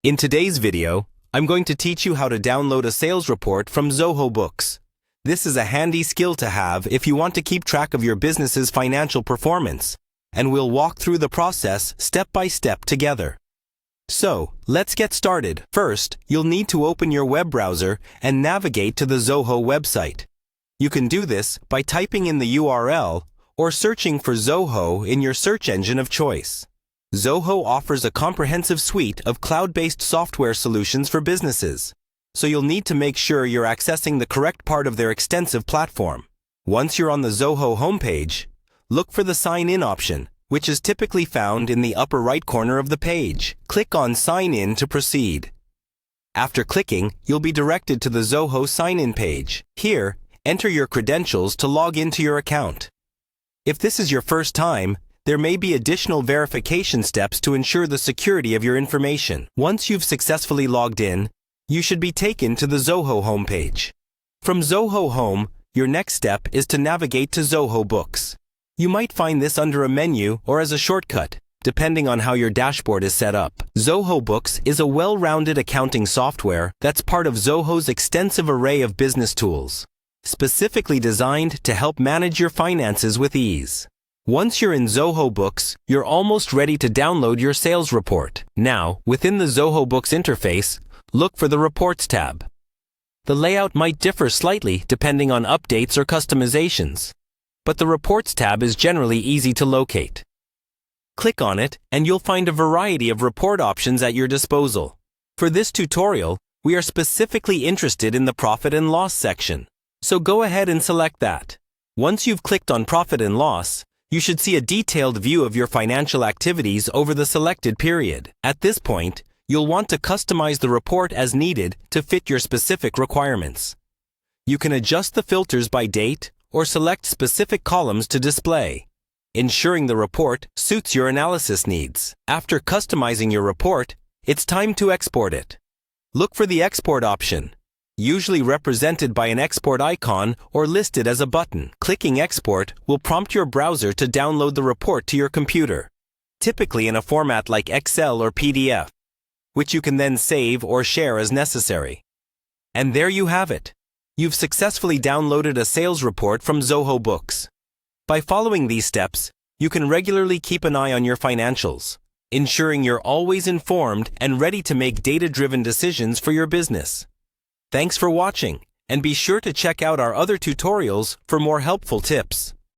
In today's video, I'm going to teach you how to download a sales report from Zoho Books. This is a handy skill to have if you want to keep track of your business's financial performance, and we'll walk through the process step by step together. So, let's get started. First, you'll need to open your web browser and navigate to the Zoho website. You can do this by typing in the URL or searching for Zoho in your search engine of choice. Zoho offers a comprehensive suite of cloud-based software solutions for businesses, so you'll need to make sure you're accessing the correct part of their extensive platform. Once you're on the Zoho homepage, look for the Sign In option, which is typically found in the upper right corner of the page. Click on Sign In to proceed. After clicking, you'll be directed to the Zoho Sign In page. Here, enter your credentials to log into your account. If this is your first time, there may be additional verification steps to ensure the security of your information. Once you've successfully logged in, you should be taken to the Zoho homepage. From Zoho Home, your next step is to navigate to Zoho Books. You might find this under a menu or as a shortcut, depending on how your dashboard is set up. Zoho Books is a well-rounded accounting software that's part of Zoho's extensive array of business tools, specifically designed to help manage your finances with ease. Once you're in Zoho Books, you're almost ready to download your sales report. Now, within the Zoho Books interface, look for the Reports tab. The layout might differ slightly depending on updates or customizations, but the Reports tab is generally easy to locate. Click on it, and you'll find a variety of report options at your disposal. For this tutorial, we are specifically interested in the Profit and Loss section, so go ahead and select that. Once you've clicked on Profit and Loss, you should see a detailed view of your financial activities over the selected period. At this point, you'll want to customize the report as needed to fit your specific requirements. You can adjust the filters by date or select specific columns to display, ensuring the report suits your analysis needs. After customizing your report, it's time to export it. Look for the Export option, usually represented by an export icon or listed as a button. Clicking Export will prompt your browser to download the report to your computer, typically in a format like Excel or PDF, which you can then save or share as necessary. And there you have it. You've successfully downloaded a sales report from Zoho Books. By following these steps, you can regularly keep an eye on your financials, ensuring you're always informed and ready to make data-driven decisions for your business. Thanks for watching, and be sure to check out our other tutorials for more helpful tips.